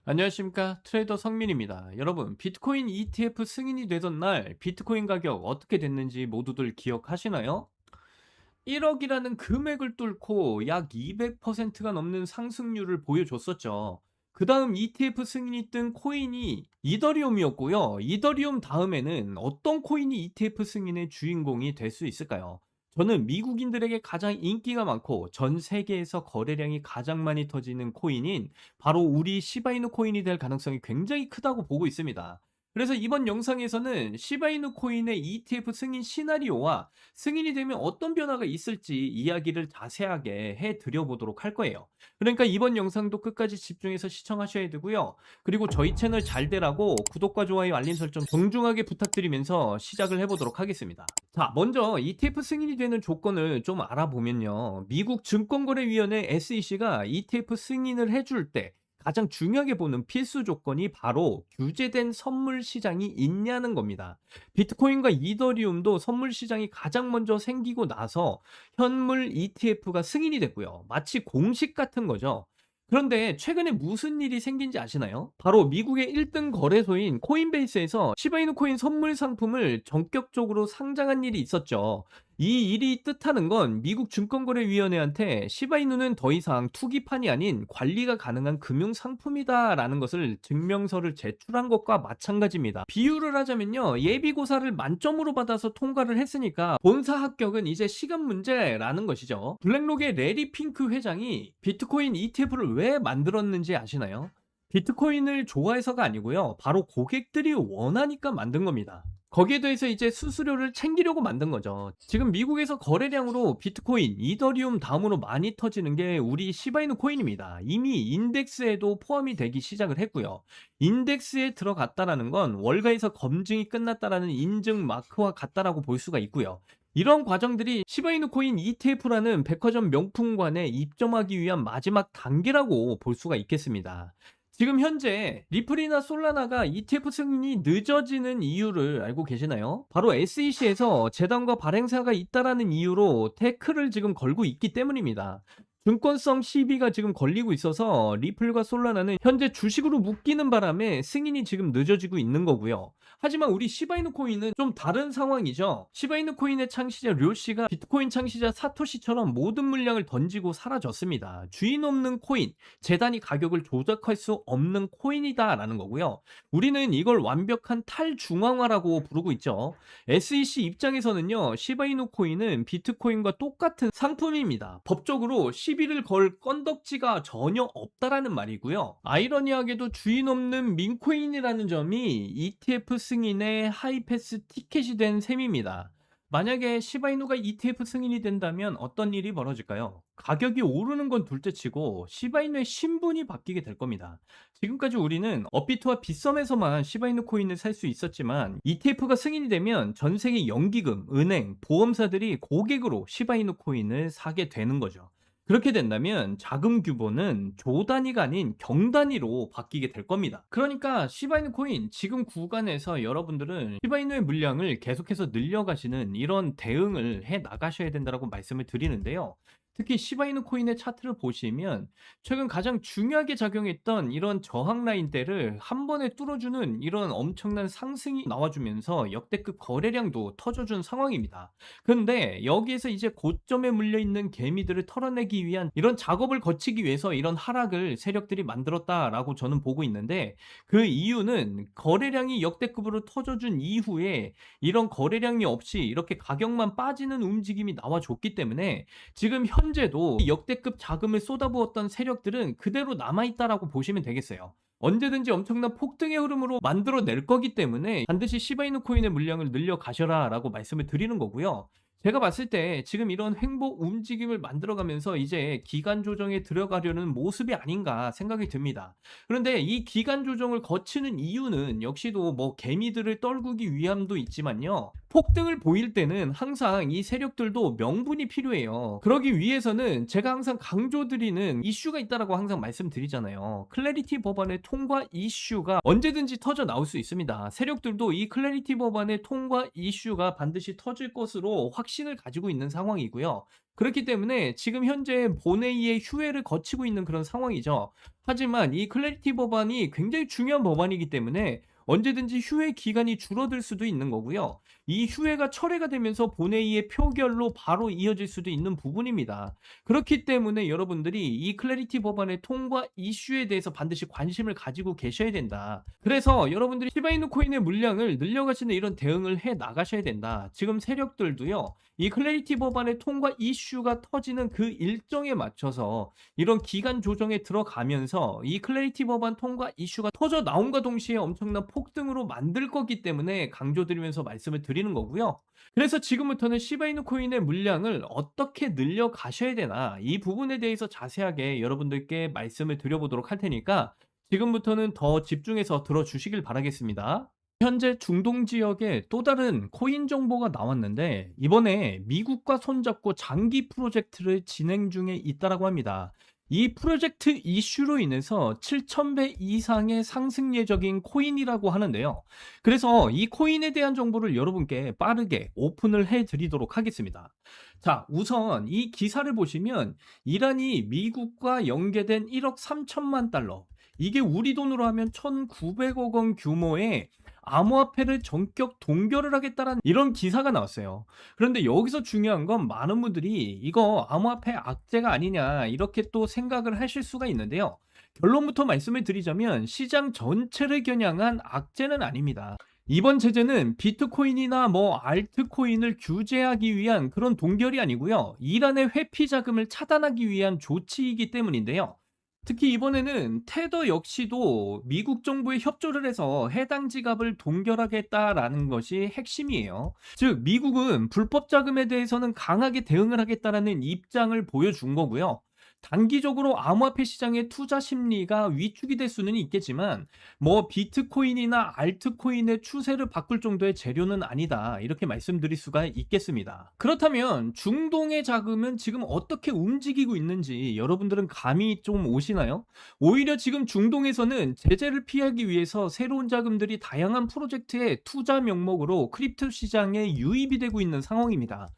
안녕하십니까, 트레이더 성민입니다. 여러분, 비트코인 ETF 승인이 되던 날 비트코인 가격 어떻게 됐는지 모두들 기억하시나요? 1억이라는 금액을 뚫고 약 200%가 넘는 상승률을 보여줬었죠. 그 다음 ETF 승인이 뜬 코인이 이더리움이었고요. 이더리움 다음에는 어떤 코인이 ETF 승인의 주인공이 될 수 있을까요? 저는 미국인들에게 가장 인기가 많고 전 세계에서 거래량이 가장 많이 터지는 코인인 바로 우리 시바이누 코인이 될 가능성이 굉장히 크다고 보고 있습니다. 그래서 이번 영상에서는 시바이누 코인의 ETF 승인 시나리오와 승인이 되면 어떤 변화가 있을지 이야기를 자세하게 해 드려보도록 할 거예요. 그러니까 이번 영상도 끝까지 집중해서 시청하셔야 되고요. 그리고 저희 채널 잘 되라고 구독과 좋아요, 알림 설정 정중하게 부탁드리면서 시작을 해보도록 하겠습니다. 자, 먼저 ETF 승인이 되는 조건을 좀 알아보면요. 미국 증권거래위원회 SEC가 ETF 승인을 해줄 때 가장 중요하게 보는 필수 조건이 바로 규제된 선물 시장이 있냐는 겁니다. 비트코인과 이더리움도 선물 시장이 가장 먼저 생기고 나서 현물 ETF가 승인이 됐고요. 마치 공식 같은 거죠. 그런데 최근에 무슨 일이 생긴지 아시나요? 바로 미국의 1등 거래소인 코인베이스에서 시바이누 코인 선물 상품을 전격적으로 상장한 일이 있었죠. 이 일이 뜻하는 건 미국 증권거래위원회한테 시바이누는 더 이상 투기판이 아닌 관리가 가능한 금융 상품이다라는 것을 증명서를 제출한 것과 마찬가지입니다. 비유를 하자면요. 예비고사를 만점으로 받아서 통과를 했으니까 본사 합격은 이제 시간 문제라는 것이죠. 블랙록의 레리 핑크 회장이 비트코인 ETF를 왜 만들었는지 아시나요? 비트코인을 좋아해서가 아니고요. 바로 고객들이 원하니까 만든 겁니다. 거기에 대해서 이제 수수료를 챙기려고 만든 거죠. 지금 미국에서 거래량으로 비트코인, 이더리움 다음으로 많이 터지는 게 우리 시바이누 코인입니다. 이미 인덱스에도 포함이 되기 시작을 했고요. 인덱스에 들어갔다라는 건 월가에서 검증이 끝났다라는 인증 마크와 같다라고 볼 수가 있고요. 이런 과정들이 시바이누 코인 ETF라는 백화점 명품관에 입점하기 위한 마지막 단계라고 볼 수가 있겠습니다. 지금 현재 리플이나 솔라나가 ETF 승인이 늦어지는 이유를 알고 계시나요? 바로 SEC에서 재단과 발행사가 있다라는 이유로 태클을 지금 걸고 있기 때문입니다. 증권성 시비가 지금 걸리고 있어서 리플과 솔라나는 현재 주식으로 묶이는 바람에 승인이 지금 늦어지고 있는 거고요. 하지만 우리 시바이누 코인은 좀 다른 상황이죠. 시바이누 코인의 창시자 료시가 비트코인 창시자 사토시처럼 모든 물량을 던지고 사라졌습니다. 주인 없는 코인, 재단이 가격을 조작할 수 없는 코인이다라는 거고요. 우리는 이걸 완벽한 탈중앙화라고 부르고 있죠. SEC 입장에서는요, 시바이누 코인은 비트코인과 똑같은 상품입니다. 법적으로 시비를 걸 건덕지가 전혀 없다라는 말이고요. 아이러니하게도 주인 없는 민코인이라는 점이 ETF 승인의 하이패스 티켓이 된 셈입니다. 만약에 시바이누가 ETF 승인이 된다면 어떤 일이 벌어질까요? 가격이 오르는 건 둘째치고 시바이누의 신분이 바뀌게 될 겁니다. 지금까지 우리는 업비트와 빗썸에서만 시바이누 코인을 살 수 있었지만 ETF가 승인이 되면 전 세계 연기금, 은행, 보험사들이 고객으로 시바이누 코인을 사게 되는 거죠. 그렇게 된다면 자금 규모는 조 단위가 아닌 경 단위로 바뀌게 될 겁니다. 그러니까 시바이누 코인 지금 구간에서 여러분들은 시바이누의 물량을 계속해서 늘려가시는 이런 대응을 해 나가셔야 된다고 말씀을 드리는데요. 특히 시바이누 코인의 차트를 보시면 최근 가장 중요하게 작용했던 이런 저항 라인대를 한 번에 뚫어주는 이런 엄청난 상승이 나와주면서 역대급 거래량도 터져준 상황입니다. 근데 여기에서 이제 고점에 물려있는 개미들을 털어내기 위한 이런 작업을 거치기 위해서 이런 하락을 세력들이 만들었다라고 저는 보고 있는데, 그 이유는 거래량이 역대급으로 터져준 이후에 이런 거래량이 없이 이렇게 가격만 빠지는 움직임이 나와줬기 때문에 지금 현재도 역대급 자금을 쏟아부었던 세력들은 그대로 남아있다라고 보시면 되겠어요. 언제든지 엄청난 폭등의 흐름으로 만들어낼 거기 때문에 반드시 시바이누 코인의 물량을 늘려 가셔라 라고 말씀을 드리는 거고요. 제가 봤을 때 지금 이런 횡보 움직임을 만들어가면서 이제 기간 조정에 들어가려는 모습이 아닌가 생각이 듭니다. 그런데 이 기간 조정을 거치는 이유는 역시도 뭐 개미들을 떨구기 위함도 있지만요. 폭등을 보일 때는 항상 이 세력들도 명분이 필요해요. 그러기 위해서는 제가 항상 강조드리는 이슈가 있다라고 항상 말씀드리잖아요. 클래리티 법안의 통과 이슈가 언제든지 터져 나올 수 있습니다. 세력들도 이 클래리티 법안의 통과 이슈가 반드시 터질 것으로 확신을 가지고 있는 상황이고요. 그렇기 때문에 지금 현재 본회의의 휴회를 거치고 있는 그런 상황이죠. 하지만 이 클래리티 법안이 굉장히 중요한 법안이기 때문에 언제든지 휴회 기간이 줄어들 수도 있는 거고요. 이 휴회가 철회가 되면서 본회의의 표결로 바로 이어질 수도 있는 부분입니다. 그렇기 때문에 여러분들이 이 클래리티 법안의 통과 이슈에 대해서 반드시 관심을 가지고 계셔야 된다. 그래서 여러분들이 시바이누 코인의 물량을 늘려가시는 이런 대응을 해 나가셔야 된다. 지금 세력들도요. 이 클래리티 법안의 통과 이슈가 터지는 그 일정에 맞춰서 이런 기간 조정에 들어가면서 이 클래리티 법안 통과 이슈가 터져 나온과 동시에 엄청난 폭등으로 만들 거기 때문에 강조드리면서 말씀을 드리는 거고요. 그래서 지금부터는 시바이누 코인의 물량을 어떻게 늘려 가셔야 되나 이 부분에 대해서 자세하게 여러분들께 말씀을 드려보도록 할 테니까 지금부터는 더 집중해서 들어주시길 바라겠습니다. 현재 중동 지역에 또 다른 코인 정보가 나왔는데 이번에 미국과 손잡고 장기 프로젝트를 진행 중에 있다라고 합니다. 이 프로젝트 이슈로 인해서 7,000배 이상의 상승 예정인 코인이라고 하는데요. 그래서 이 코인에 대한 정보를 여러분께 빠르게 오픈을 해 드리도록 하겠습니다. 자, 우선 이 기사를 보시면 이란이 미국과 연계된 1억 3천만 달러, 이게 우리 돈으로 하면 1,900억 원 규모의 암호화폐를 전격 동결을 하겠다라는 이런 기사가 나왔어요. 그런데 여기서 중요한 건 많은 분들이 이거 암호화폐 악재가 아니냐 이렇게 또 생각을 하실 수가 있는데요. 결론부터 말씀을 드리자면 시장 전체를 겨냥한 악재는 아닙니다. 이번 제재는 비트코인이나 뭐 알트코인을 규제하기 위한 그런 동결이 아니고요. 이란의 회피 자금을 차단하기 위한 조치이기 때문인데요. 특히 이번에는 테더 역시도 미국 정부에 협조를 해서 해당 지갑을 동결하겠다라는 것이 핵심이에요. 즉, 미국은 불법 자금에 대해서는 강하게 대응을 하겠다라는 입장을 보여준 거고요. 단기적으로 암호화폐 시장의 투자 심리가 위축이 될 수는 있겠지만 뭐 비트코인이나 알트코인의 추세를 바꿀 정도의 재료는 아니다. 이렇게 말씀드릴 수가 있겠습니다. 그렇다면 중동의 자금은 지금 어떻게 움직이고 있는지 여러분들은 감이 좀 오시나요? 오히려 지금 중동에서는 제재를 피하기 위해서 새로운 자금들이 다양한 프로젝트의 투자 명목으로 크립토 시장에 유입이 되고 있는 상황입니다.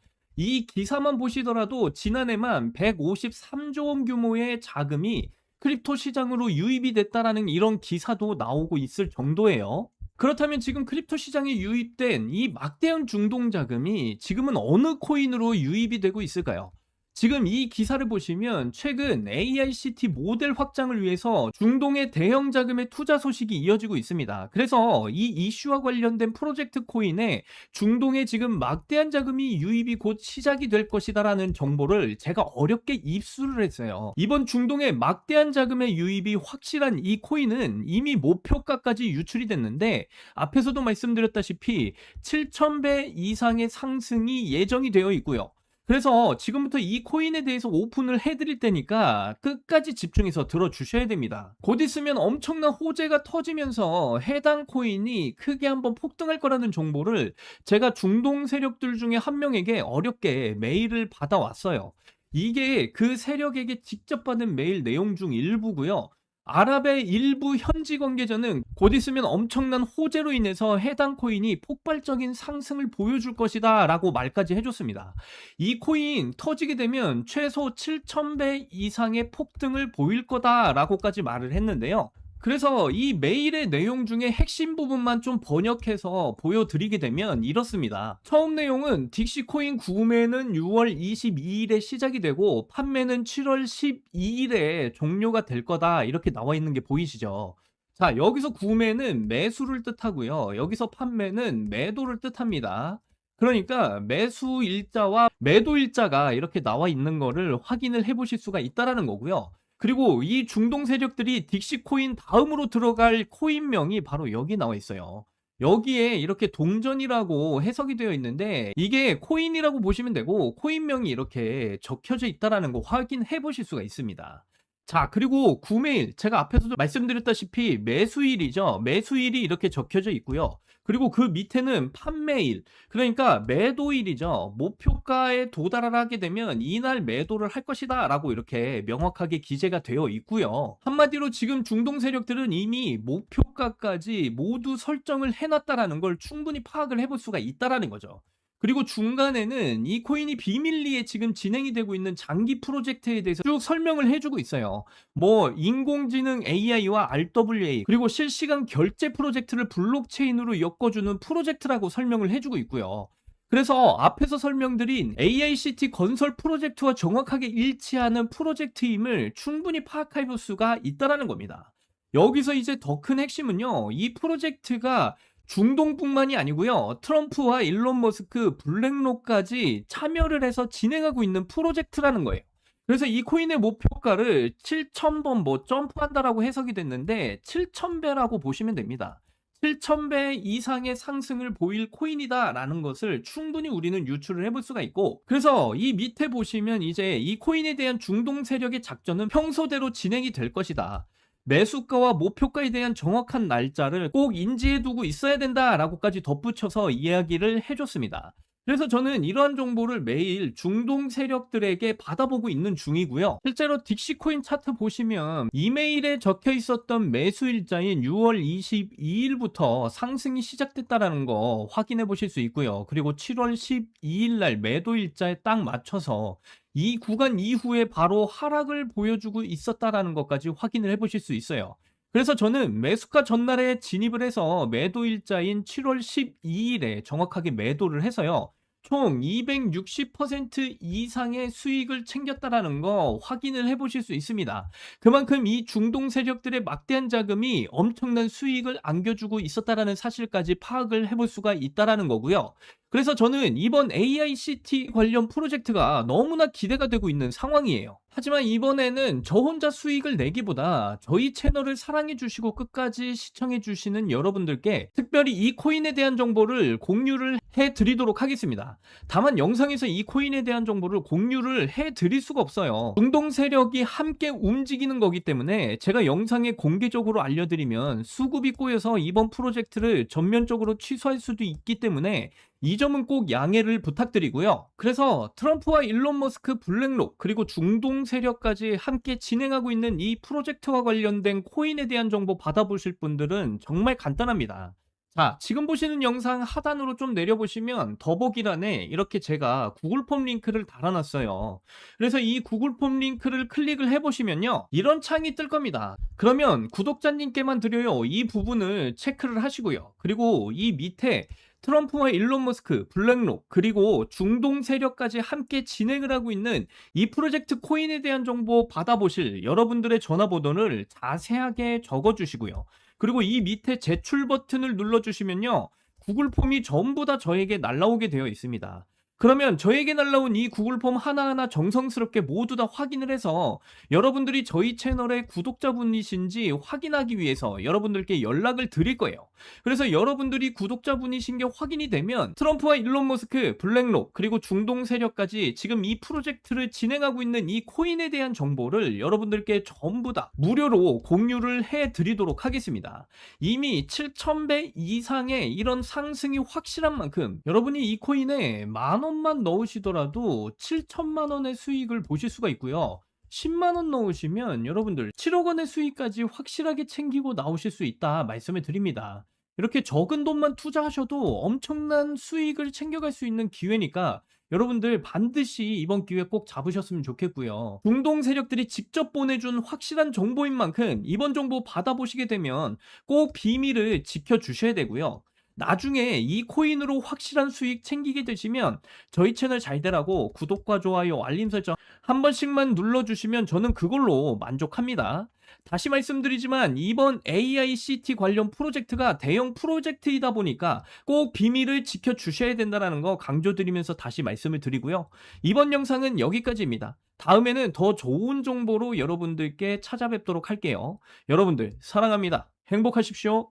이 기사만 보시더라도 지난해만 153조 원 규모의 자금이 크립토 시장으로 유입이 됐다라는 이런 기사도 나오고 있을 정도예요. 그렇다면 지금 크립토 시장에 유입된 이 막대한 중동 자금이 지금은 어느 코인으로 유입이 되고 있을까요? 지금 이 기사를 보시면 최근 AICT 모델 확장을 위해서 중동의 대형 자금의 투자 소식이 이어지고 있습니다. 그래서 이 이슈와 관련된 프로젝트 코인에 중동에 지금 막대한 자금이 유입이 곧 시작이 될 것이다라는 정보를 제가 어렵게 입수를 했어요. 이번 중동의 막대한 자금의 유입이 확실한 이 코인은 이미 목표가까지 유출이 됐는데 앞에서도 말씀드렸다시피 7,000배 이상의 상승이 예정이 되어 있고요. 그래서 지금부터 이 코인에 대해서 오픈을 해드릴 테니까 끝까지 집중해서 들어주셔야 됩니다. 곧 있으면 엄청난 호재가 터지면서 해당 코인이 크게 한번 폭등할 거라는 정보를 제가 중동 세력들 중에 한 명에게 어렵게 메일을 받아왔어요. 이게 그 세력에게 직접 받은 메일 내용 중 일부고요. 아랍의 일부 현지 관계자는 곧 있으면 엄청난 호재로 인해서 해당 코인이 폭발적인 상승을 보여줄 것이다 라고 말까지 해줬습니다. 이 코인 터지게 되면 최소 7,000배 이상의 폭등을 보일 거다라고까지 말을 했는데요. 그래서 이 메일의 내용 중에 핵심 부분만 좀 번역해서 보여드리게 되면 이렇습니다. 처음 내용은 딕시 코인 구매는 6월 22일에 시작이 되고 판매는 7월 12일에 종료가 될 거다 이렇게 나와 있는 게 보이시죠? 자, 여기서 구매는 매수를 뜻하고요. 여기서 판매는 매도를 뜻합니다. 그러니까 매수 일자와 매도 일자가 이렇게 나와 있는 거를 확인을 해 보실 수가 있다라는 거고요. 그리고 이 중동 세력들이 딕시 코인 다음으로 들어갈 코인명이 바로 여기 나와 있어요. 여기에 이렇게 동전이라고 해석이 되어 있는데 이게 코인이라고 보시면 되고 코인명이 이렇게 적혀져 있다라는 거 확인해 보실 수가 있습니다. 자, 그리고 구매일 제가 앞에서도 말씀드렸다시피 매수일이죠. 매수일이 이렇게 적혀져 있고요. 그리고 그 밑에는 판매일, 그러니까 매도일이죠. 목표가에 도달을 하게 되면 이날 매도를 할 것이다 라고 이렇게 명확하게 기재가 되어 있고요. 한마디로 지금 중동 세력들은 이미 목표가까지 모두 설정을 해놨다라는 걸 충분히 파악을 해볼 수가 있다라는 거죠. 그리고 중간에는 이 코인이 비밀리에 지금 진행이 되고 있는 장기 프로젝트에 대해서 쭉 설명을 해 주고 있어요. 뭐 인공지능 AI와 RWA 그리고 실시간 결제 프로젝트를 블록체인으로 엮어주는 프로젝트라고 설명을 해 주고 있고요. 그래서 앞에서 설명드린 AICT 건설 프로젝트와 정확하게 일치하는 프로젝트임을 충분히 파악해 볼 수가 있다라는 겁니다. 여기서 이제 더 큰 핵심은요. 이 프로젝트가 중동뿐만이 아니고요. 트럼프와 일론 머스크, 블랙록까지 참여를 해서 진행하고 있는 프로젝트라는 거예요. 그래서 이 코인의 목표가를 7,000번 뭐 점프한다라고 해석이 됐는데 7,000배라고 보시면 됩니다. 7,000배 이상의 상승을 보일 코인이다라는 것을 충분히 우리는 유추를 해볼 수가 있고, 그래서 이 밑에 보시면 이제 이 코인에 대한 중동 세력의 작전은 평소대로 진행이 될 것이다. 매수가와 목표가에 대한 정확한 날짜를 꼭 인지해 두고 있어야 된다라고까지 덧붙여서 이야기를 해줬습니다. 그래서 저는 이러한 정보를 매일 중동 세력들에게 받아보고 있는 중이고요. 실제로 딕시코인 차트 보시면 이메일에 적혀 있었던 매수 일자인 6월 22일부터 상승이 시작됐다라는 거 확인해 보실 수 있고요. 그리고 7월 12일 날 매도 일자에 딱 맞춰서 이 구간 이후에 바로 하락을 보여주고 있었다라는 것까지 확인을 해보실 수 있어요. 그래서 저는 매수가 전날에 진입을 해서 매도 일자인 7월 12일에 정확하게 매도를 해서요. 총 260% 이상의 수익을 챙겼다라는 거 확인을 해보실 수 있습니다. 그만큼 이 중동 세력들의 막대한 자금이 엄청난 수익을 안겨주고 있었다라는 사실까지 파악을 해볼 수가 있다라는 거고요. 그래서 저는 이번 AICT 관련 프로젝트가 너무나 기대가 되고 있는 상황이에요. 하지만 이번에는 저 혼자 수익을 내기보다 저희 채널을 사랑해 주시고 끝까지 시청해 주시는 여러분들께 특별히 이 코인에 대한 정보를 공유를 해 드리도록 하겠습니다. 다만 영상에서 이 코인에 대한 정보를 공유를 해 드릴 수가 없어요. 중동 세력이 함께 움직이는 거기 때문에 제가 영상에 공개적으로 알려드리면 수급이 꼬여서 이번 프로젝트를 전면적으로 취소할 수도 있기 때문에 이 점은 꼭 양해를 부탁드리고요. 그래서 트럼프와 일론 머스크, 블랙록 그리고 중동 세력까지 함께 진행하고 있는 이 프로젝트와 관련된 코인에 대한 정보 받아보실 분들은 정말 간단합니다. 자, 지금 보시는 영상 하단으로 좀 내려보시면 더보기란에 이렇게 제가 구글 폼 링크를 달아놨어요. 그래서 이 구글 폼 링크를 클릭을 해보시면요. 이런 창이 뜰 겁니다. 그러면 구독자님께만 드려요. 이 부분을 체크를 하시고요. 그리고 이 밑에 트럼프와 일론 머스크, 블랙록, 그리고 중동 세력까지 함께 진행을 하고 있는 이 프로젝트 코인에 대한 정보 받아보실 여러분들의 전화번호를 자세하게 적어주시고요. 그리고 이 밑에 제출 버튼을 눌러주시면요. 구글 폼이 전부 다 저에게 날라오게 되어 있습니다. 그러면 저에게 날라온 이 구글 폼 하나하나 정성스럽게 모두 다 확인을 해서 여러분들이 저희 채널의 구독자분이신지 확인하기 위해서 여러분들께 연락을 드릴 거예요. 그래서 여러분들이 구독자분이신 게 확인이 되면 트럼프와 일론 머스크, 블랙록 그리고 중동 세력까지 지금 이 프로젝트를 진행하고 있는 이 코인에 대한 정보를 여러분들께 전부 다 무료로 공유를 해 드리도록 하겠습니다. 이미 7,000배 이상의 이런 상승이 확실한 만큼 여러분이 이 코인에 10,000원만 넣으시더라도 7천만 원의 수익을 보실 수가 있고요. 10만 원 넣으시면 여러분들 7억 원의 수익까지 확실하게 챙기고 나오실 수 있다 말씀을 드립니다. 이렇게 적은 돈만 투자하셔도 엄청난 수익을 챙겨갈 수 있는 기회니까 여러분들 반드시 이번 기회 꼭 잡으셨으면 좋겠고요. 중동 세력들이 직접 보내준 확실한 정보인 만큼 이번 정보 받아보시게 되면 꼭 비밀을 지켜주셔야 되고요. 나중에 이 코인으로 확실한 수익 챙기게 되시면 저희 채널 잘 되라고 구독과 좋아요, 알림 설정 한 번씩만 눌러주시면 저는 그걸로 만족합니다. 다시 말씀드리지만 이번 AICT 관련 프로젝트가 대형 프로젝트이다 보니까 꼭 비밀을 지켜주셔야 된다는 거 강조드리면서 다시 말씀을 드리고요. 이번 영상은 여기까지입니다. 다음에는 더 좋은 정보로 여러분들께 찾아뵙도록 할게요. 여러분들 사랑합니다. 행복하십시오.